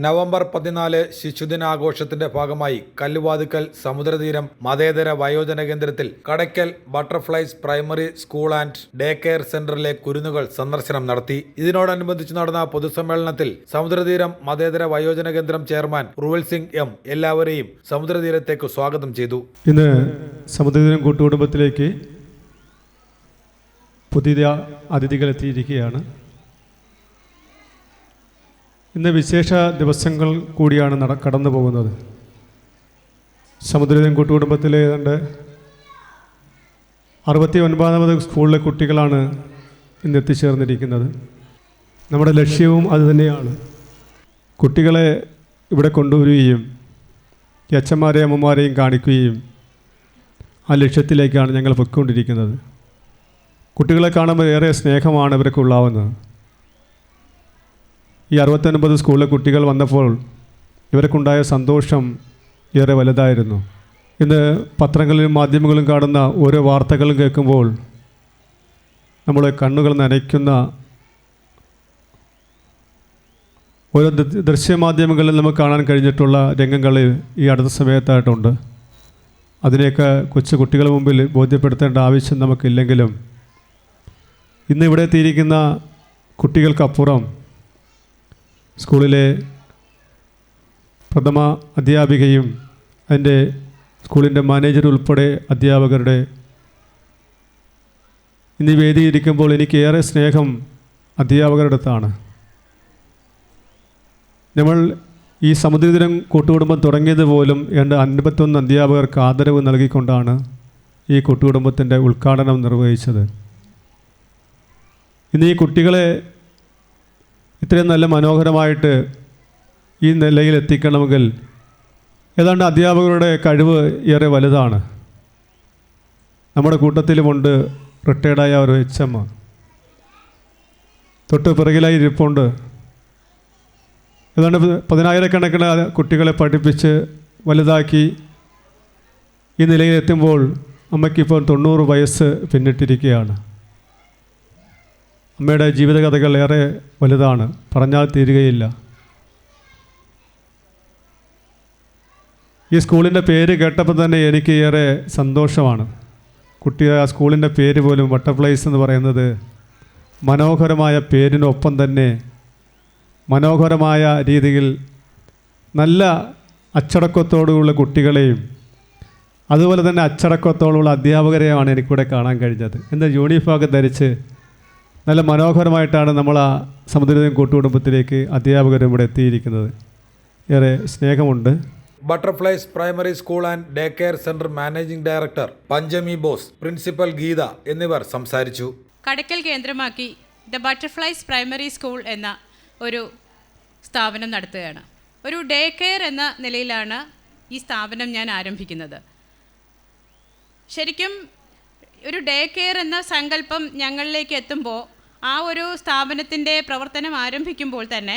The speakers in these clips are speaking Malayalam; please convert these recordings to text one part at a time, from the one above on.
നവംബർ 14 ശിശുദിനാഘോഷത്തിന്റെ ഭാഗമായി കല്ലുവാതുക്കൽ സമുദ്രതീരം മതേതര വയോജന കേന്ദ്രത്തിൽ Kadakkal butterflies primary school and day care സെന്ററിലെ കുരുന്നുകൾ സന്ദർശനം നടത്തി. ഇതിനോടനുബന്ധിച്ച് നടന്ന പൊതുസമ്മേളനത്തിൽ സമുദ്രതീരം മതേതര വയോജന കേന്ദ്രം ചെയർമാൻ റുവൽ സിംഗ് എം എല്ലാവരെയും സമുദ്രതീരത്തേക്ക് സ്വാഗതം ചെയ്തു. ഇന്ന് സമുദ്രതീരം കൂട്ടുകുടുംബത്തിലേക്ക് പുതിയ അതിഥികൾ എത്തിയിരിക്കുകയാണ്. ഇന്ന് വിശേഷ ദിവസങ്ങൾ കൂടിയാണ് കടന്നു പോകുന്നത്. സമുദ്രതീരം കൂട്ടുകുടുംബത്തിലെ ഏതാണ്ട് 69ാമത് സ്കൂളിലെ കുട്ടികളാണ് ഇന്ന് എത്തിച്ചേർന്നിരിക്കുന്നത്. നമ്മുടെ ലക്ഷ്യവും അതുതന്നെയാണ്. കുട്ടികളെ ഇവിടെ കൊണ്ടുവരികയും ഈ അച്ഛന്മാരെയും അമ്മമാരെയും കാണിക്കുകയും ആ ലക്ഷ്യത്തിലേക്കാണ് ഞങ്ങൾ പൊയ്ക്കൊണ്ടിരിക്കുന്നത്. കുട്ടികളെ കാണുമ്പോൾ ഏറെ സ്നേഹമാണ് ഇവർക്ക് ഉണ്ടാവുന്നത്. ഈ 69 സ്കൂളിലെ കുട്ടികൾ വന്നപ്പോൾ ഇവർക്കുണ്ടായ സന്തോഷം ഏറെ വലുതായിരുന്നു. ഇന്ന് പത്രങ്ങളിലും മാധ്യമങ്ങളിലും കാണുന്ന ഓരോ വാർത്തകളും കേൾക്കുമ്പോൾ നമ്മളെ കണ്ണുകൾ നനയ്ക്കുന്ന ഓരോ ദൃശ്യമാധ്യമങ്ങളിൽ നമുക്ക് കാണാൻ കഴിഞ്ഞിട്ടുള്ള രംഗങ്ങൾ ഈ അടുത്ത സമയത്തായിട്ടുണ്ട്. അതിനെയൊക്കെ കൊച്ചു കുട്ടികളുടെ മുമ്പിൽ ബോധ്യപ്പെടുത്തേണ്ട ആവശ്യം നമുക്കില്ലെങ്കിലും ഇന്ന് ഇവിടെ എത്തിയിരിക്കുന്ന കുട്ടികൾക്കപ്പുറം സ്കൂളിലെ പ്രഥമ അധ്യാപികയും അതിൻ്റെ സ്കൂളിൻ്റെ മാനേജർ ഉൾപ്പെടെ അധ്യാപകരുടെ ഇന്ന് വേദിയിരിക്കുമ്പോൾ എനിക്ക് ഏറെ സ്നേഹം അധ്യാപകരുടെ അടുത്താണ്. നമ്മൾ ഈ സമുദ്രതീരം കൂട്ടുകുടുംബം തുടങ്ങിയത് പോലും 51 അധ്യാപകർക്ക് ആദരവ് നൽകിക്കൊണ്ടാണ് ഈ കൂട്ടുകുടുംബത്തിൻ്റെ ഉദ്ഘാടനം നിർവഹിച്ചത്. ഇന്ന് ഈ കുട്ടികളെ ഇത്രയും നല്ല മനോഹരമായിട്ട് ഈ നിലയിൽ എത്തിക്കണമെങ്കിൽ ഏതാണ്ട് അധ്യാപകരുടെ കഴിവ് ഏറെ വലുതാണ്. നമ്മുടെ കൂട്ടത്തിലുമുണ്ട് റിട്ടയർഡായ ഒരു HM. തൊട്ട് പിറകിലായി ഇരിപ്പുണ്ട്. ഏതാണ്ട് 10,000-കണക്കിന് കുട്ടികളെ പഠിപ്പിച്ച് വലുതാക്കി ഈ നിലയിലെത്തുമ്പോൾ അമ്മയ്ക്കിപ്പോൾ 90 വയസ്സ് പിന്നിട്ടിരിക്കുകയാണ്. അമ്മയുടെ ജീവിതകഥകൾ ഏറെ വലുതാണ്, പറഞ്ഞാൽ തീരുകയില്ല. ഈ സ്കൂളിൻ്റെ പേര് കേട്ടപ്പോൾ തന്നെ എനിക്ക് ഏറെ സന്തോഷമാണ്. ആ സ്കൂളിൻ്റെ പേര് പോലും ബട്ടർഫ്ലൈസ് എന്ന് പറയുന്നത് മനോഹരമായ പേരിനൊപ്പം തന്നെ മനോഹരമായ രീതിയിൽ നല്ല അച്ചടക്കത്തോടുള്ള കുട്ടികളെയും അതുപോലെ തന്നെ അച്ചടക്കത്തോടുള്ള അധ്യാപകരെയുമാണ് എനിക്കിവിടെ കാണാൻ കഴിഞ്ഞത്. എന്താ യൂണിഫോമൊക്കെ ധരിച്ച് നല്ല മനോഹരമായിട്ടാണ് നമ്മൾ ആ സമുദ്രതീരം കൂട്ടുകുടുംബത്തിലേക്ക് അധ്യാപകരും ഇവിടെ എത്തിയിരിക്കുന്നത്. ഏറെ സ്നേഹമുണ്ട്. Butterflies primary school and day care centre managing director Panchami Bose, principal Geetha എന്നിവർ സംസാരിച്ചു. കടയ്ക്കൽ കേന്ദ്രമാക്കി ദ ബട്ടർഫ്ലൈസ് പ്രൈമറി സ്കൂൾ എന്ന ഒരു സ്ഥാപനം നടത്തുകയാണ്. ഒരു ഡേ കെയർ എന്ന നിലയിലാണ് ഈ സ്ഥാപനം ഞാൻ ആരംഭിക്കുന്നത്. ശരിക്കും ഒരു ഡേ കെയർ എന്ന സങ്കല്പം ഞങ്ങളിലേക്ക് എത്തുമ്പോൾ ആ ഒരു സ്ഥാപനത്തിൻ്റെ പ്രവർത്തനം ആരംഭിക്കുമ്പോൾ തന്നെ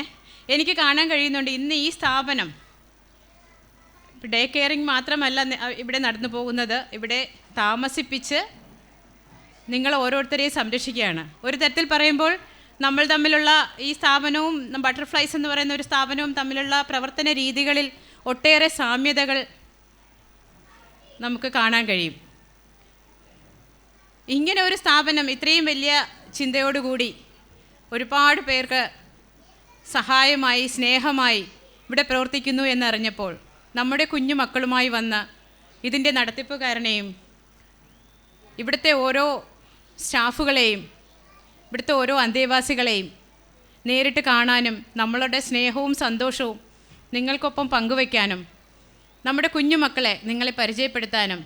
എനിക്ക് കാണാൻ കഴിയുന്നുണ്ട് ഇന്ന് ഈ സ്ഥാപനം ഡേ കെയറിങ് മാത്രമല്ല ഇവിടെ നടന്നു പോകുന്നത്, ഇവിടെ താമസിപ്പിച്ച് നിങ്ങൾ ഓരോരുത്തരെയും സംരക്ഷിക്കുകയാണ്. ഒരു തരത്തിൽ പറയുമ്പോൾ നമ്മൾ തമ്മിലുള്ള ഈ സ്ഥാപനവും ബട്ടർഫ്ലൈസ് എന്ന് പറയുന്ന ഒരു സ്ഥാപനവും തമ്മിലുള്ള പ്രവർത്തന രീതികളിൽ ഒട്ടേറെ സാമ്യതകൾ നമുക്ക് കാണാൻ കഴിയും. ഇങ്ങനെ ഒരു സ്ഥാപനം ഇത്രയും വലിയ ചിന്തയോടുകൂടി ഒരുപാട് പേർക്ക് സഹായമായി സ്നേഹമായി ഇവിടെ പ്രവർത്തിക്കുന്നു എന്നറിഞ്ഞപ്പോൾ നമ്മുടെ കുഞ്ഞു മക്കളുമായി വന്ന് ഇതിൻ്റെ നടത്തിപ്പുകാരനെയും ഇവിടുത്തെ ഓരോ സ്റ്റാഫുകളെയും ഇവിടുത്തെ ഓരോ അന്തേവാസികളെയും നേരിട്ട് കാണാനും നമ്മളുടെ സ്നേഹവും സന്തോഷവും നിങ്ങൾക്കൊപ്പം പങ്കുവയ്ക്കാനും നമ്മുടെ കുഞ്ഞു മക്കളെ നിങ്ങളെ പരിചയപ്പെടുത്താനും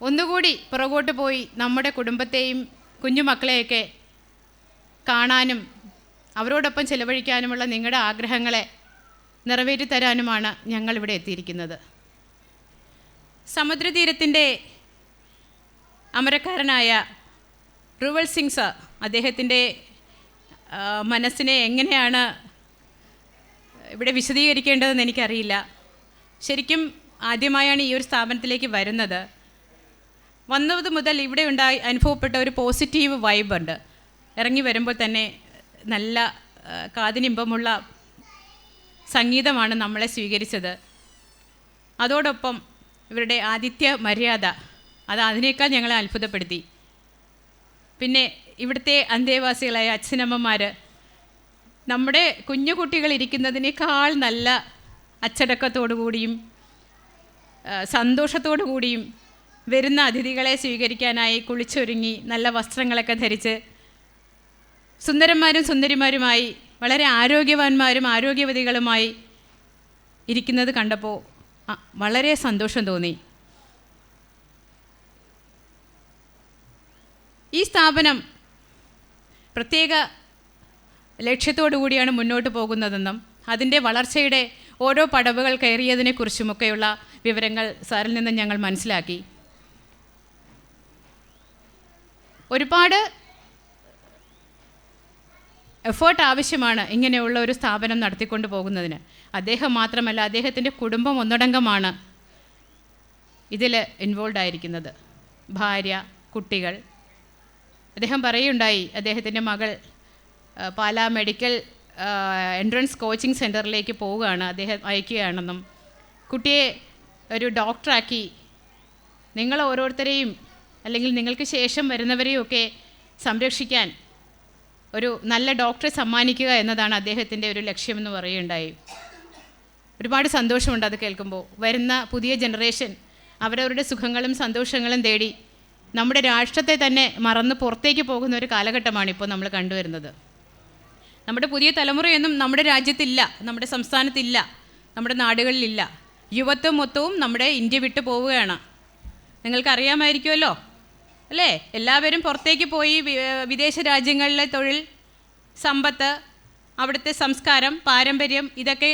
ഒന്നുകൂടി പുറകോട്ട് പോയി നമ്മുടെ കുടുംബത്തെയും കുഞ്ഞുമക്കളെയൊക്കെ കാണാനും അവരോടൊപ്പം ചിലവഴിക്കാനുമുള്ള നിങ്ങളുടെ ആഗ്രഹങ്ങളെ നിറവേറ്റി തരാനുമാണ് ഞങ്ങളിവിടെ എത്തിയിരിക്കുന്നത്. സമുദ്രതീരത്തിൻ്റെ അമരക്കാരനായ റുവൽ സിംഗ് സർ, അദ്ദേഹത്തിൻ്റെ മനസ്സിനെ എങ്ങനെയാണ് ഇവിടെ വിശദീകരിക്കേണ്ടതെന്ന് എനിക്കറിയില്ല. ശരിക്കും ആദ്യമായാണ് ഈ ഒരു സ്ഥാപനത്തിലേക്ക് വരുന്നത്. വന്നത് മുതൽ ഇവിടെ അനുഭവപ്പെട്ട ഒരു പോസിറ്റീവ് വൈബ് ഉണ്ട്. ഇറങ്ങി വരുമ്പോൾ തന്നെ നല്ല കാതിനിമ്പമുള്ള സംഗീതമാണ് നമ്മളെ സ്വീകരിച്ചത്. അതോടൊപ്പം ഇവരുടെ ആതിഥ്യ മര്യാദ അതിനേക്കാൾ ഞങ്ങളെ അത്ഭുതപ്പെടുത്തി. പിന്നെ ഇവിടുത്തെ അന്തേവാസികളായ അച്ഛനമ്മമാർ നമ്മുടെ കുഞ്ഞു കുട്ടികൾ ഇരിക്കുന്നതിനേക്കാൾ നല്ല അച്ചടക്കത്തോടു കൂടിയും സന്തോഷത്തോടു കൂടിയും വരുന്ന അതിഥികളെ സ്വീകരിക്കാനായി കുളിച്ചൊരുങ്ങി നല്ല വസ്ത്രങ്ങളൊക്കെ ധരിച്ച് സുന്ദരന്മാരും സുന്ദരിമാരുമായി വളരെ ആരോഗ്യവാന്മാരും ആരോഗ്യവതികളുമായി ഇരിക്കുന്നത് കണ്ടപ്പോൾ വളരെ സന്തോഷം തോന്നി. ഈ സ്ഥാപനം പ്രത്യേക ലക്ഷ്യത്തോടു കൂടിയാണ് മുന്നോട്ട് പോകുന്നതെന്നും അതിൻ്റെ വളർച്ചയുടെ ഓരോ പടവുകൾ കയറിയതിനെക്കുറിച്ചുമൊക്കെയുള്ള വിവരങ്ങൾ സാറിൽ നിന്ന് ഞങ്ങൾ മനസ്സിലാക്കി. ഒരുപാട് എഫേർട്ട് ആവശ്യമാണ് ഇങ്ങനെയുള്ള ഒരു സ്ഥാപനം നടത്തിക്കൊണ്ട് പോകുന്നതിന്. അദ്ദേഹം മാത്രമല്ല, അദ്ദേഹത്തിൻ്റെ കുടുംബം ഒന്നടങ്കമാണ് ഇതിൽ ഇൻവോൾവ് ആയിരിക്കുന്നത്. ഭാര്യ, കുട്ടികൾ. അദ്ദേഹം പറയുണ്ടായി അദ്ദേഹത്തിൻ്റെ മകൾ പാലാ മെഡിക്കൽ എൻട്രൻസ് കോച്ചിങ് സെൻറ്ററിലേക്ക് പോവുകയാണ്, അദ്ദേഹം അയക്കുകയാണെന്നും കുട്ടിയെ ഒരു ഡോക്ടറാക്കി നിങ്ങൾ ഓരോരുത്തരെയും അല്ലെങ്കിൽ നിങ്ങൾക്ക് ശേഷം വരുന്നവരെയൊക്കെ സംരക്ഷിക്കാൻ ഒരു നല്ല ഡോക്ടറെ സമ്മാനിക്കുക എന്നതാണ് അദ്ദേഹത്തിൻ്റെ ഒരു ലക്ഷ്യമെന്ന് പറയുകയുണ്ടായി. ഒരുപാട് സന്തോഷമുണ്ട് അത് കേൾക്കുമ്പോൾ. വരുന്ന പുതിയ ജനറേഷൻ അവരവരുടെ സുഖങ്ങളും സന്തോഷങ്ങളും തേടി നമ്മുടെ രാഷ്ട്രത്തെ തന്നെ മറന്ന് പുറത്തേക്ക് പോകുന്ന ഒരു കാലഘട്ടമാണ് ഇപ്പോൾ നമ്മൾ കണ്ടുവരുന്നത്. നമ്മുടെ പുതിയ തലമുറയൊന്നും നമ്മുടെ രാജ്യത്തില്ല, നമ്മുടെ സംസ്ഥാനത്തില്ല, നമ്മുടെ നാടുകളിലില്ല. യുവത്വം മൊത്തവും നമ്മുടെ ഇന്ത്യ വിട്ടു പോവുകയാണ്. നിങ്ങൾക്കറിയാമായിരിക്കുമല്ലോ അല്ലേ? എല്ലാവരും പുറത്തേക്ക് പോയി വിദേശ രാജ്യങ്ങളിലെ തൊഴിൽ, സമ്പത്ത്, അവിടുത്തെ സംസ്കാരം, പാരമ്പര്യം ഇതൊക്കെ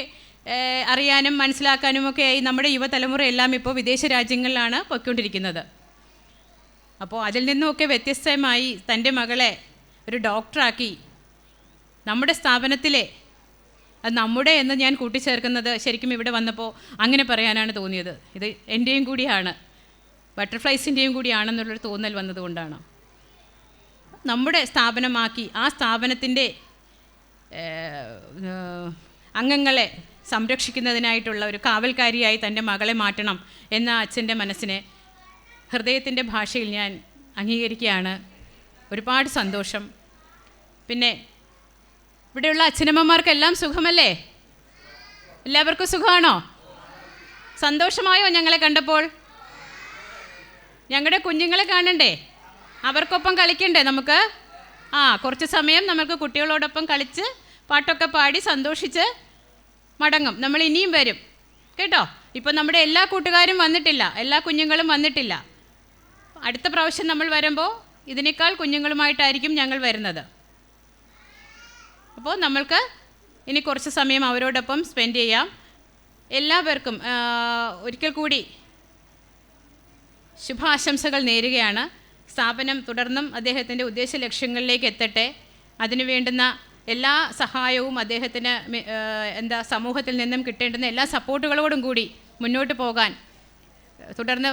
അറിയാനും മനസ്സിലാക്കാനുമൊക്കെയായി നമ്മുടെ യുവതലമുറ എല്ലാം ഇപ്പോൾ വിദേശ രാജ്യങ്ങളിലാണ് പോയിക്കൊണ്ടിരിക്കുന്നത്. അപ്പോൾ അതിൽ നിന്നുമൊക്കെ വ്യത്യസ്തമായി തൻ്റെ മകളെ ഒരു ഡോക്ടറാക്കി നമ്മുടെ സ്ഥാപനത്തിലെ, അത് നമ്മുടെ എന്ന് ഞാൻ കൂട്ടിച്ചേർക്കുന്നത് ശരിക്കും ഇവിടെ വന്നപ്പോൾ അങ്ങനെ പറയാനാണ് തോന്നിയത്. ഇത് എൻ്റെയും കൂടിയാണ്, ബട്ടർഫ്ലൈസിൻ്റെയും കൂടിയാണെന്നുള്ളൊരു തോന്നൽ വന്നതുകൊണ്ടാണ്. നമ്മുടെ സ്ഥാപനമാക്കി ആ സ്ഥാപനത്തിൻ്റെ അംഗങ്ങളെ സംരക്ഷിക്കുന്നതിനായിട്ടുള്ള ഒരു കാവൽക്കാരിയായി തൻ്റെ മകളെ മാറ്റണം എന്ന അച്ഛൻ്റെ മനസ്സിനെ ഹൃദയത്തിൻ്റെ ഭാഷയിൽ ഞാൻ അംഗീകരിക്കുകയാണ്. ഒരുപാട് സന്തോഷം. പിന്നെ ഇവിടെയുള്ള അച്ഛനമ്മമാർക്കെല്ലാം സുഖമല്ലേ? എല്ലാവർക്കും സുഖമാണോ? സന്തോഷമായോ ഞങ്ങളെ കണ്ടപ്പോൾ? ഞങ്ങളുടെ കുഞ്ഞുങ്ങളെ കാണണ്ടേ? അവർക്കൊപ്പം കളിക്കണ്ടേ നമുക്ക്? കുറച്ച് സമയം നമുക്ക് കുട്ടികളോടൊപ്പം കളിച്ച് പാട്ടൊക്കെ പാടി സന്തോഷിച്ച് മടങ്ങും. നമ്മൾ ഇനിയും വരും കേട്ടോ. ഇപ്പോൾ നമ്മുടെ എല്ലാ കൂട്ടുകാരും വന്നിട്ടില്ല, എല്ലാ കുഞ്ഞുങ്ങളും വന്നിട്ടില്ല. അടുത്ത പ്രാവശ്യം നമ്മൾ വരുമ്പോൾ ഇതിനേക്കാൾ കുഞ്ഞുങ്ങളുമായിട്ടായിരിക്കും ഞങ്ങൾ വരുന്നത്. അപ്പോൾ നമ്മൾക്ക് ഇനി കുറച്ച് സമയം അവരോടൊപ്പം സ്പെൻഡ് ചെയ്യാം. എല്ലാവർക്കും ഒരിക്കൽ കൂടി ശുഭാശംസകൾ നേരുകയാണ്. സ്ഥാപനം തുടർന്നും അദ്ദേഹത്തിൻ്റെ ഉദ്ദേശ ലക്ഷ്യങ്ങളിലേക്ക് എത്തട്ടെ. അതിനു വേണ്ടുന്ന എല്ലാ സഹായവും അദ്ദേഹത്തിന് സമൂഹത്തിൽ നിന്നും കിട്ടേണ്ടുന്ന എല്ലാ സപ്പോർട്ടുകളോടും കൂടി മുന്നോട്ട് പോകാൻ, തുടർന്ന്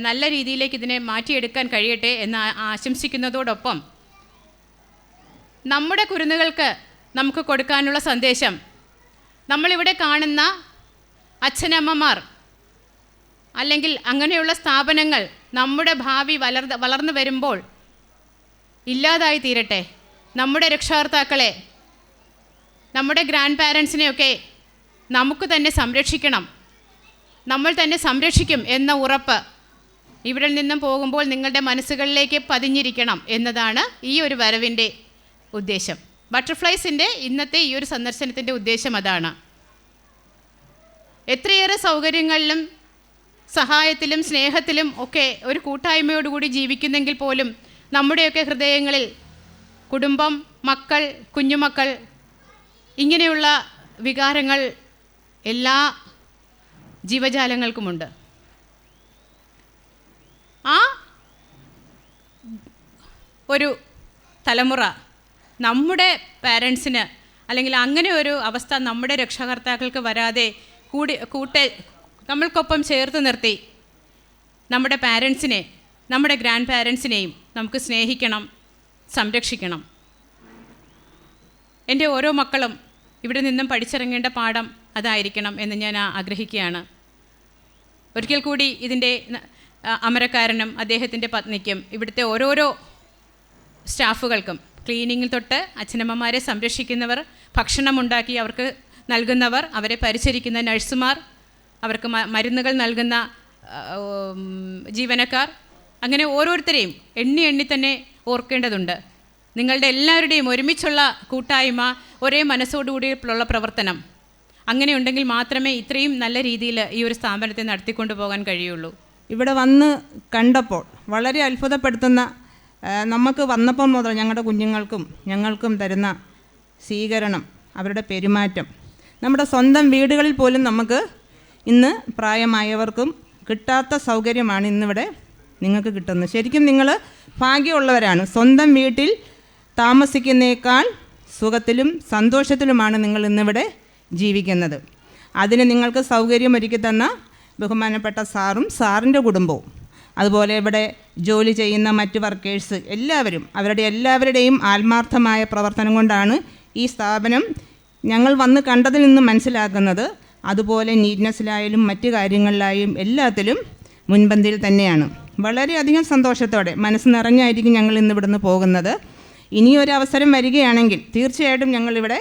നല്ല രീതിയിലേക്ക് ഇതിനെ മാറ്റിയെടുക്കാൻ കഴിയട്ടെ എന്ന് ആശംസിക്കുന്നതോടൊപ്പം നമ്മുടെ കുരുന്നുകൾക്ക് നമുക്ക് കൊടുക്കാനുള്ള സന്ദേശം, നമ്മളിവിടെ കാണുന്ന അച്ഛനമ്മമാർ അല്ലെങ്കിൽ അങ്ങനെയുള്ള സ്ഥാപനങ്ങൾ നമ്മുടെ ഭാവി വളർന്നു വരുമ്പോൾ ഇല്ലാതായി തീരട്ടെ. നമ്മുടെ രക്ഷകർത്താക്കളെ, നമ്മുടെ ഗ്രാൻഡ് പാരൻസിനെയൊക്കെ നമുക്ക് തന്നെ സംരക്ഷിക്കണം, നമ്മൾ തന്നെ സംരക്ഷിക്കും എന്ന ഉറപ്പ് ഇവിടെ നിന്നും പോകുമ്പോൾ നിങ്ങളുടെ മനസ്സുകളിലേക്ക് പതിഞ്ഞിരിക്കണം എന്നതാണ് ഈ ഒരു വരവിൻ്റെ ഉദ്ദേശം. ബട്ടർഫ്ലൈസിൻ്റെ ഇന്നത്തെ ഈ ഒരു സന്ദർശനത്തിൻ്റെ ഉദ്ദേശം അതാണ്. എത്രയേറെ സൗകര്യങ്ങളിലും സഹായത്തിലും സ്നേഹത്തിലും ഒക്കെ ഒരു കൂട്ടായ്മയോടുകൂടി ജീവിക്കുന്നെങ്കിൽ പോലും നമ്മുടെയൊക്കെ ഹൃദയങ്ങളിൽ കുടുംബം, മക്കൾ, കുഞ്ഞുമക്കൾ, ഇങ്ങനെയുള്ള വികാരങ്ങൾ എല്ലാ ജീവജാലങ്ങൾക്കുമുണ്ട്. ആ ഒരു തലമുറ നമ്മുടെ പാരൻസിന് അല്ലെങ്കിൽ അങ്ങനെ ഒരു അവസ്ഥ നമ്മുടെ രക്ഷകർത്താക്കൾക്ക് വരാതെ നമ്മൾക്കൊപ്പം ചേർത്ത് നിർത്തി നമ്മുടെ പാരൻസിനെ, നമ്മുടെ ഗ്രാൻഡ് പാരൻസിനെയും നമുക്ക് സ്നേഹിക്കണം, സംരക്ഷിക്കണം. എൻ്റെ ഓരോ മക്കളും ഇവിടെ നിന്നും പഠിച്ചിറങ്ങേണ്ട പാഠം അതായിരിക്കണം എന്ന് ഞാൻ ആഗ്രഹിക്കുകയാണ്. ഒരിക്കൽ കൂടി ഇതിൻ്റെ അമരക്കാരനും അദ്ദേഹത്തിൻ്റെ പത്നിക്കും ഇവിടുത്തെ ഓരോരോ സ്റ്റാഫുകൾക്കും, ക്ലീനിങ്ങിൽ തൊട്ട് അച്ഛനമ്മമാരെ സംരക്ഷിക്കുന്നവർ, ഭക്ഷണമുണ്ടാക്കി അവർക്ക് നൽകുന്നവർ, അവരെ പരിചരിക്കുന്ന നഴ്സുമാർ, അവർക്ക് മരുന്നുകൾ നൽകുന്ന ജീവനക്കാർ, അങ്ങനെ ഓരോരുത്തരെയും എണ്ണി തന്നെ ഓർക്കേണ്ടതുണ്ട്. നിങ്ങളുടെ എല്ലാവരുടെയും ഒരുമിച്ചുള്ള കൂട്ടായ്മ, ഒരേ മനസ്സോടുകൂടിയുള്ള പ്രവർത്തനം, അങ്ങനെ ഉണ്ടെങ്കിൽ മാത്രമേ ഇത്രയും നല്ല രീതിയിൽ ഈ ഒരു സ്ഥാപനത്തെ നടത്തിക്കൊണ്ടു പോകാൻ കഴിയുള്ളൂ. ഇവിടെ വന്ന് കണ്ടപ്പോൾ വളരെ അത്ഭുതപ്പെടുത്തുന്ന, നമുക്ക് വന്നപ്പോൾ മുതൽ ഞങ്ങളുടെ കുഞ്ഞുങ്ങൾക്കും ഞങ്ങൾക്കും തരുന്ന സ്വീകരണം, അവരുടെ പെരുമാറ്റം, നമ്മുടെ സ്വന്തം വീടുകളിൽ പോലും നമുക്ക് ഇന്ന് പ്രായമായവർക്കും കിട്ടാത്ത സൗകര്യമാണ് ഇന്നിവിടെ നിങ്ങൾക്ക് കിട്ടുന്നത്. ശരിക്കും നിങ്ങൾ ഭാഗ്യമുള്ളവരാണ്. സ്വന്തം വീട്ടിൽ താമസിക്കുന്നേക്കാൾ സുഖത്തിലും സന്തോഷത്തിലുമാണ് നിങ്ങൾ ഇന്നിവിടെ ജീവിക്കുന്നത്. അതിന് നിങ്ങൾക്ക് സൗകര്യമൊരുക്കി തന്ന ബഹുമാനപ്പെട്ട സാറും സാറിൻ്റെ കുടുംബവും, അതുപോലെ ഇവിടെ ജോലി ചെയ്യുന്ന മറ്റ് വർക്കേഴ്സ് എല്ലാവരും, എല്ലാവരുടെയും ആത്മാർത്ഥമായ പ്രവർത്തനം കൊണ്ടാണ് ഈ സ്ഥാപനം ഞങ്ങൾ വന്ന് കണ്ടതിൽ നിന്ന് മനസ്സിലാക്കുന്നത്. അതുപോലെ നീറ്റ്നെസ്സിലായാലും മറ്റു കാര്യങ്ങളിലായും എല്ലാത്തിലും മുൻപന്തിയിൽ തന്നെയാണ്. വളരെയധികം സന്തോഷത്തോടെ മനസ്സ് നിറഞ്ഞായിരിക്കും ഞങ്ങൾ ഇന്ന് ഇവിടുന്ന് പോകുന്നത്. ഇനിയൊരു അവസരം വരികയാണെങ്കിൽ തീർച്ചയായിട്ടും ഞങ്ങളിവിടെ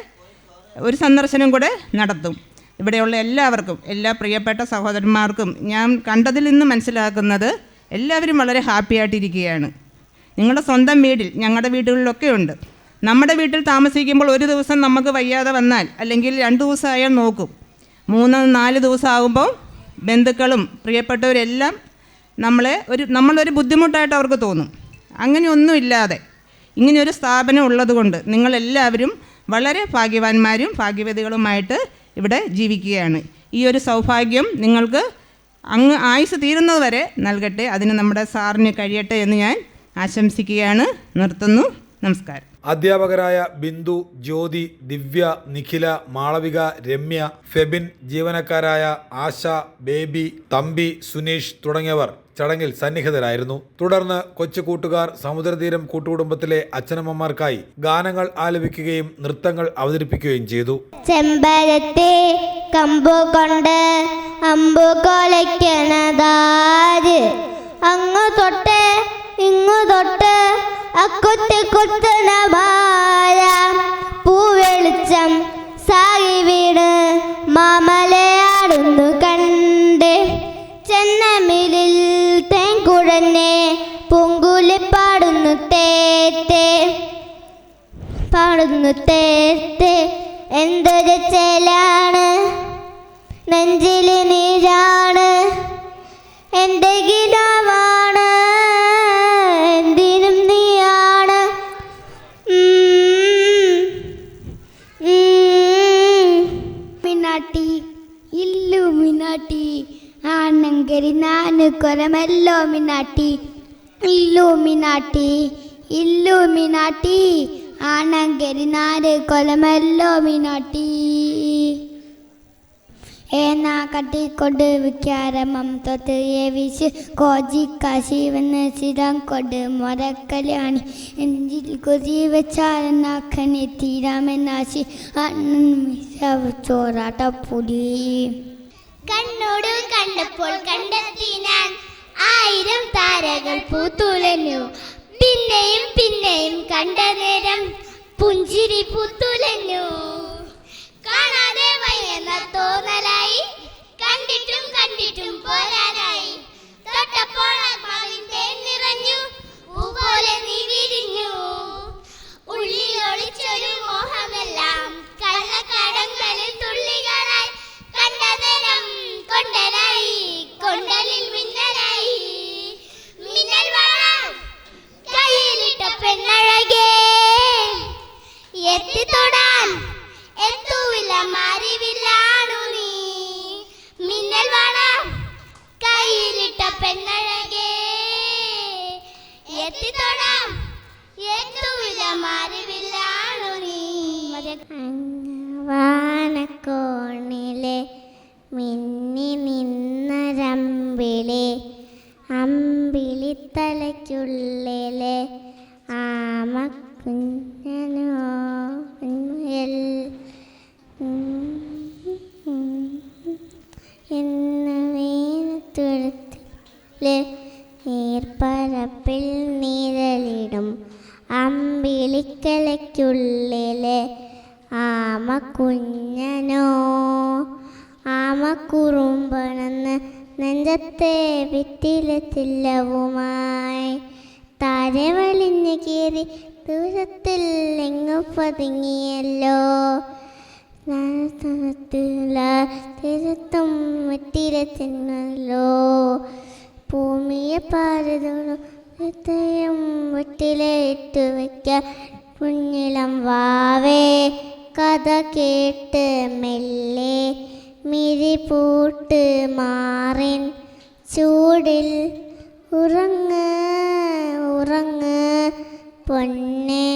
ഒരു സന്ദർശനം കൂടെ നടത്തും. ഇവിടെയുള്ള എല്ലാവർക്കും, എല്ലാ പ്രിയപ്പെട്ട സഹോദരന്മാർക്കും ഞാൻ കണ്ടതിൽ നിന്ന് മനസ്സിലാക്കുന്നത് എല്ലാവരും വളരെ ഹാപ്പി ആയിട്ടിരിക്കുകയാണ്. നിങ്ങളുടെ സ്വന്തം വീട്ടിൽ, ഞങ്ങളുടെ വീടുകളിലൊക്കെ ഉണ്ട്. നമ്മുടെ വീട്ടിൽ താമസിക്കുമ്പോൾ ഒരു ദിവസം നമുക്ക് വയ്യാതെ വന്നാൽ, അല്ലെങ്കിൽ 2 ദിവസമായാൽ നോക്കും, 3-4 ദിവസം ആകുമ്പോൾ ബന്ധുക്കളും പ്രിയപ്പെട്ടവരെല്ലാം നമ്മളൊരു ബുദ്ധിമുട്ടായിട്ട് അവർക്ക് തോന്നും. അങ്ങനെയൊന്നുമില്ലാതെ ഇങ്ങനെയൊരു സ്ഥാപനം ഉള്ളതുകൊണ്ട് നിങ്ങളെല്ലാവരും വളരെ ഭാഗ്യവാന്മാരും ഭാഗ്യവതികളുമായിട്ട് ഇവിടെ ജീവിക്കുകയാണ്. ഈ ഒരു സൗഭാഗ്യം നിങ്ങൾക്ക് അങ്ങ് ആയുസ് തീരുന്നത് വരെ നൽകട്ടെ. അതിന് നമ്മുടെ സാറിന് കഴിയട്ടെ എന്ന് ഞാൻ ആശംസിക്കുകയാണ്. നിർത്തുന്നു. നമസ്കാരം. അധ്യാപകരായ ബിന്ദു, ജ്യോതി, ദിവ്യ, നിഖില, മാളവിക, രമ്യ, ഫെബിൻ, ജീവനക്കാരായ ആശ, ബേബി, തമ്പി, സുനീഷ് തുടങ്ങിയവർ ചടങ്ങിൽ സന്നിഹിതരായിരുന്നു. തുടർന്ന് കൊച്ചു കൂട്ടുകാർ സമുദ്രതീരം കൂട്ടുകുടുംബത്തിലെ അച്ഛനമ്മമാർക്കായി ഗാനങ്ങൾ ആലപിക്കുകയും നൃത്തങ്ങൾ അവതരിപ്പിക്കുകയും ചെയ്തു. ചെമ്പരത്തെ കമ്പു കൊണ്ട് അമ്പു കൊലയ്ക്കണതാര്, അങ്ങു തൊട്ട് ഇങ്ങു തൊട്ട് അക്കൊത്ത് കൊത്തണ ഭാര, പൂവെളിച്ചം സായി വീട് മാമലയാടുന്നു കണ്ട്, ചെന്നമിലിൽ തേൻകുഴന്നെ പൂങ്കുലി പാടുന്നു തേത്തെ, എന്തൊരു ചേലാണ് നെഞ്ചിൽ നീരാണ്, എൻ്റെ ഗിലാവാണ് എന്തിനും നീയാണ്. മിനാട്ടി ഇല്ലുമിനാട്ടി ആണെങ്കരി നാന് കൊരമല്ലോ മിനാട്ടി, ഇല്ലുമിനാട്ടി ആണെങ്കരി നാല് കൊലമല്ലോ മിനാട്ടി. ഏനാ കട്ടിക്കൊണ്ട് വിക്കാരമം തൊട്ട് ഏവിച്ച് കോജിക്കാശിവന്ന് സ്ഥിരം കൊണ്ട് മൊരക്കല്യാണി, എഞ്ചിൽ കൊതി വെച്ചാലെന്നാക്കനെ തീരാമെന്നാശി ചോറാട്ടപ്പുടി. കണ്ണോട് കണ്ടപ്പോൾ കണ്ടെത്തി ഞാൻ 1000 താരകൾ പൂത്തുലഞ്ഞു, പിന്നെയും പിന്നെയും കണ്ട നേരം പുഞ്ചിരി പൂത്തുലഞ്ഞു. കാണാതെ വയ്യെന്ന തോന്നലായി, കണ്ടിട്ടും കണ്ടിട്ടും പോരാനായി, തൊട്ടപ്പോൾ ആത്മാവിന്റെ നിറഞ്ഞു, പൂപോലെ നീ വിരിഞ്ഞു. ഉള്ളിൽ ഒളിച്ചൊരു മോഹമെല്ലാം കള്ളക്കടങ്ങളിൽ തുള്ളികളായി, കണ്ട നേരം കൊണ്ടനായി, കൊണ്ടലിൽ മിന്നലായി. മിന്നൽ വള കയ്യിലിട്ട പെണ്ണഴകേ, എത്തിത്തൊടാൻ എത്തുവില്ല മാറിവില്ലാണു നീ. മിന്നൽ വള കയ്യിലിട്ട പെണ്ണഴകേ, എത്തിത്തൊടാൻ എത്തുവില്ല മാറിവില്ലാണു നീ. വാനക്കോണിലെ മിന്നി നിന്നരമ്പിളി, അമ്പിളിത്തലയ്ക്കുള്ളിലെ ആമക്കുഞ്ഞനോ തേടും അമ്പിളിക്കലയ്ക്കുള്ളിലെ ആമക്കുഞ്ഞനോ. ആമക്കുറുമ്പണെന്ന് നെഞ്ചത്തെ ഭിത്തിയിലെ ചില്ലവുമായി താരെ വലിഞ്ഞു കീറി ദൂരത്തിൽ എങ്ങു പതുങ്ങിയല്ലോ. തീരത്തും വെറ്റിലെ ചെന്നല്ലോ. ഭൂമിയെ പാരതോടും വെറ്റിലെ ഇട്ടു വയ്ക്കാൻ കുഞ്ഞിളം വാവേ കഥ കേട്ട് മെല്ലെ മിഴിപൂട്ട് മാറിൻ ചൂടിൽ ഉറങ്ങ് ഉറങ്ങ് പൊന്നെ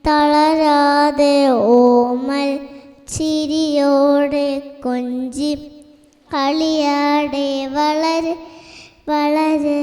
തളരാതെ ഓമൽ ചിരിയോടെ കൊഞ്ചി കളിയാടെ വളര് വളര്.